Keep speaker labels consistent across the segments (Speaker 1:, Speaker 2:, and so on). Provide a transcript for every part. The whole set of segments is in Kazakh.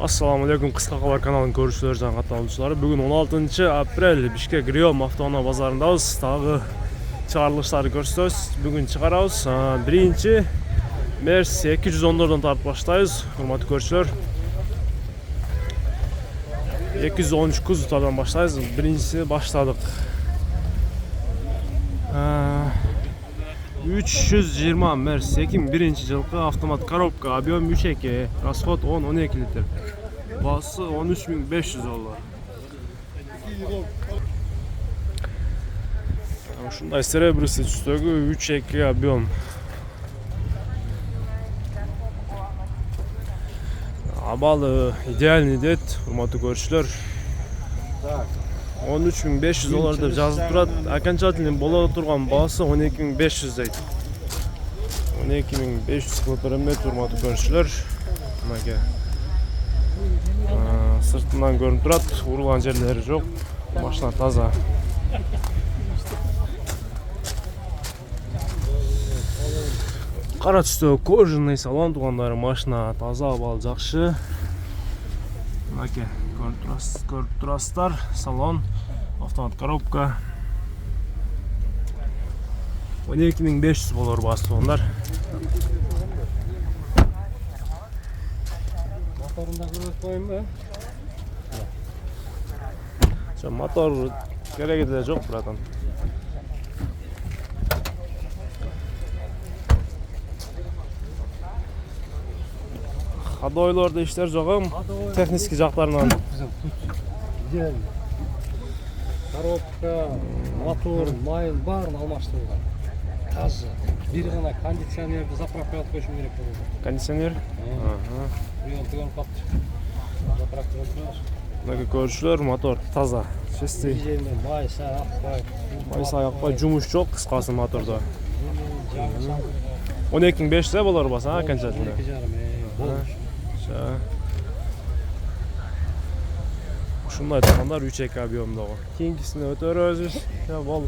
Speaker 1: Assalamu alaikum, Qisqa Xabar kanalının görüşçüleri, жаңа katılımcıları. Bugün 16 aprel Bishkek Rio avtona bazarındayız. Tағы çıkarılışları görüyoruz. Bugün çıkarıyoruz. Birinci Mercedes 214'dan tartып başlayız. Hurmatlı görüşçüler. 213 kuzutadan başlayız. Birincisi başladık. 320 Mercedes 2001 жылғы avtomat коробка, объем 3.2, расход 10-12 litr. Bası 13.500 dolar. Şunday серебряный түстегі 3.2 объем. Абалы идеальный дед, hurmatlı görüşçüler. 13.500 dolar деп жазып тұрады. Окончательный бола тұрған басы 12.500 дейді. 12.500 километр, hurmatlı görüşçüler. Sırtından görünüp тұрады, urulan жерлері жоқ. Машина таза. Қара түстегі кожаный салон туғандары, машина таза, абал жақшы. Көріп тұрасыздар, салон, автомат коробка. 12.500 болар басы туғандар.
Speaker 2: Motorunda kırık koyayım mı?
Speaker 1: Motor gerek de yok buradan. Hadoylarda işler жоғым, технический жақтарынан.
Speaker 2: Güzel. Коробка, мотор, майын барын алмаштырылған. Таза. Bir ғана кондиционерді заправкаға қойышым керек болды.
Speaker 1: Кондиционер?
Speaker 2: Прием тыган қапты. Заправкаға қойыш.
Speaker 1: Мына көршілер, мотор таза. Чистый.
Speaker 2: Май, сай, ақпай.
Speaker 1: Май, сай, ақпай, жұмыс жоқ қысқасы моторда. 12.500 болар баса, окончательно.
Speaker 2: 12.5.
Speaker 1: Ушундай туғандар 3.2 объемдағы. Кейінгісіне өтерөзбүз. Бол.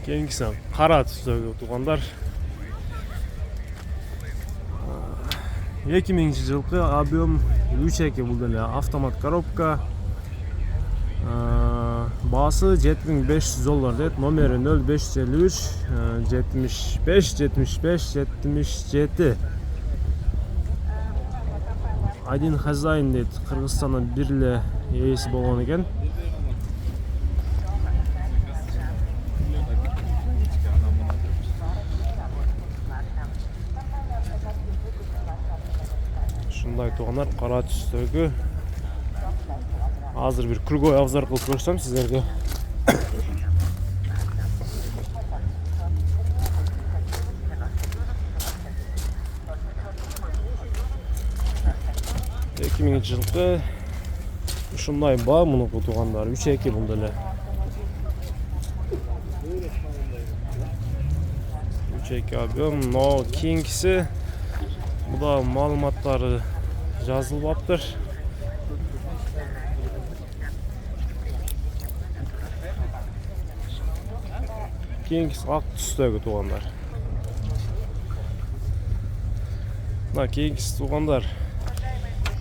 Speaker 1: Кейінгісіне қара түстегі туғандар. 2000 жылғы объем 3.2 бұл деле. Автомат коробка. Басы 7500 доллар дейт. Номері 0553 75 75 77. Один хозяин дейт. Қырғызстаннан бірле ейесі болған екен. Шындай туғандар, қара түстегі. Азыр бір кругой обзор қылып көрсем сіздерге. жылғы ушундай ба муну туғандар 3.2 бұл деле. 3.2 объем, но кейінгісі бұда малыматтары жазылбаптыр. Кейінгісі ақ түстегі туғандар. Кейінгісі туғандар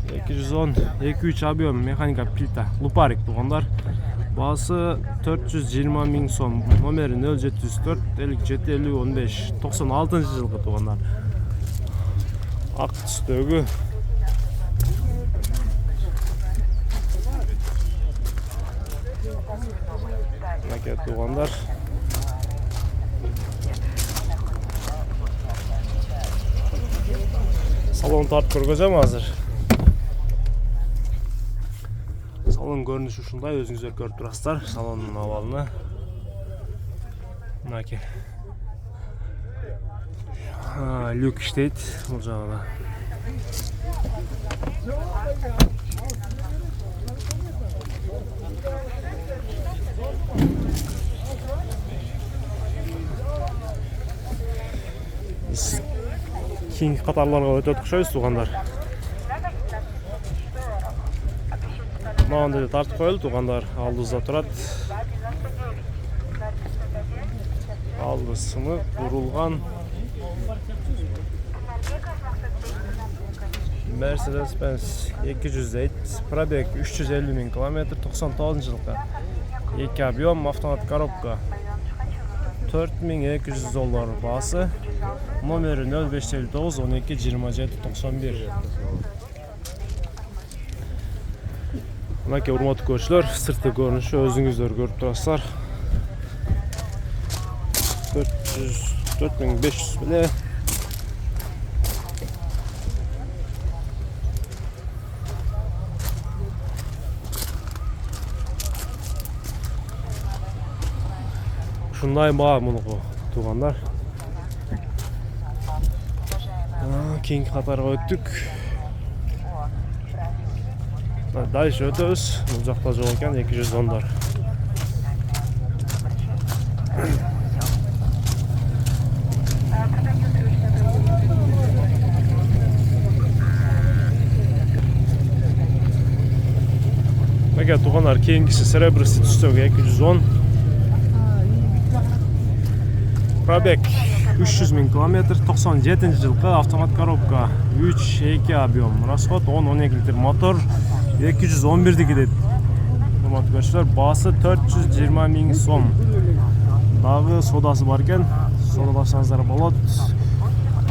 Speaker 1: 210, 2-3 объем механика плита, лупарик туғандар. Басы 420.000 сом, номері 0704 57 50 15, 96 жылғы туғандар. Ақ түстегі. Мәке туғандар. Салон тартып көргөзөм азыр. Салон көрүнүшү ушундай, өзүңүздөр көрүп турасыздар салонун абалыны. Мынакей. Люк иштейт бул жагында. Кейинги катарларга өтө окшойбуз туғандар. Мынандай тартып коелу туғандар, алдыбызда турат. Алды сынып, урулган. Mercedes-Benz 208, pробег 350 bin kilometre, 99 жылғы. 2 объем, автомат коробка. $4200 басы. Номері 0559 12 27 91. Мынакей урматтуу көрүүчүлөр, сыртқы көрүнүшү өзүңүздөр көрүп турасыздар. 4500 беле. Ушундай баа мунуку туугандар. Кийинки катарга өттүк. Дальше өтөбүз. Бул жакта жок экен 210-дар. Мега туугандар, кийинкиси серебристи түстөгү 210. Пробег 300 000 км, 97 жылғы автомат коробка, 3-2 объем, расход 10-12 литр мотор, 211 деді. Басы 420 000 сом. Дағы содасы бар екен, содаласаңыздар болады.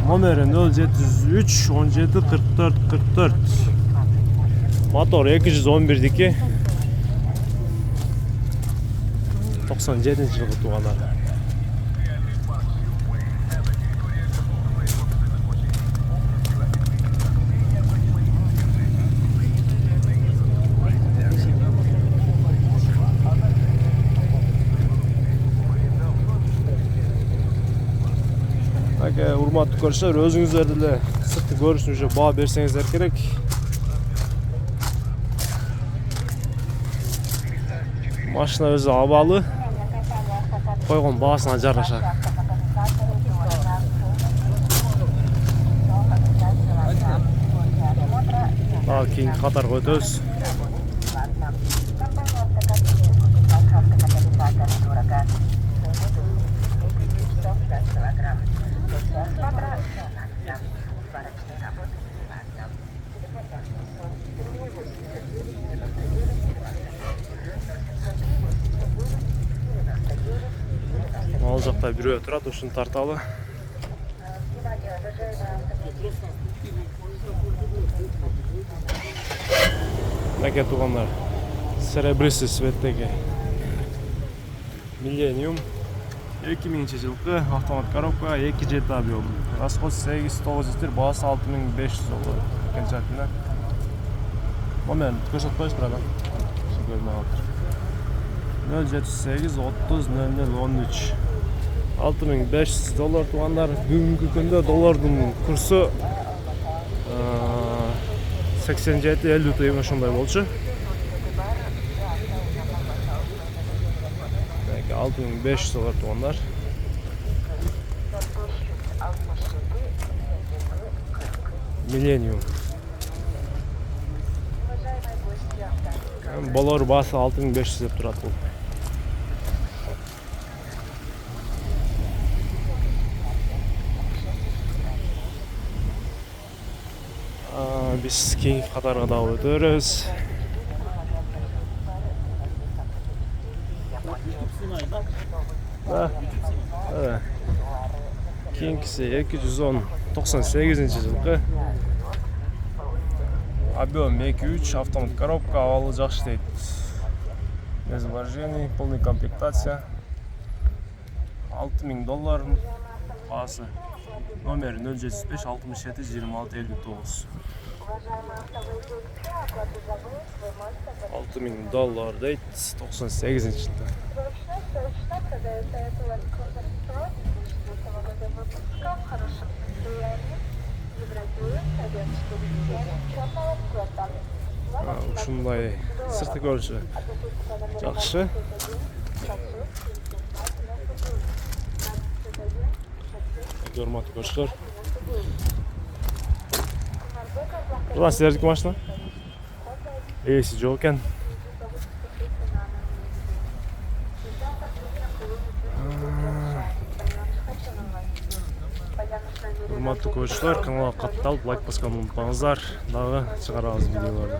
Speaker 1: Номері 0703 17 44 44. Мотор 211 деке. 97 жылғы туғандар. Урматтуу көрүүчүлөр, өзүңүздөр деле сыртты көрүшүнүзгө баа берсеңиздер керек. Машина өзү абалы, койгон баасына жараша. Дагы кийинки катарга өтөбүз. Ал жакта бирөө турат, ушуну тарталы. Мега туугандар, серебристый цветтеги Millennium 2000 жылғы автомат коробка, 2.7 объем. Расход 8-9 литр, басы 6500 доллар. Окончательно. Момент, көрсөтүп коюш buradan. 078 30 0013. 6500 доллар тугандар. Бүгүнкү күндө доллардын курсу 87-50 тыйын ошондой болчу. 6500 доллар тугандар. Millennium. Болор басы 6500 деп турат бул. Биз кийинки катарга дагы өтөрүбүз. Кийинкиси 210 98 жылғы. Объем 2.3, автомат коробка, авалы жакшы дейт. Без вложений, полный комплектация. $6000 басы. Номер 075 67 26 59. $6000 дейт, 98 жылда. Ушундай сыртты көрүнүшү жакшы. Урматтуу көрүүчүлөр. Бул силердики машина? Эси жок экен. урматтуу көрүүчүлөр, каналга катталып лайк басканды унутпаңыздар. Дагы чыгарабыз видеолорду.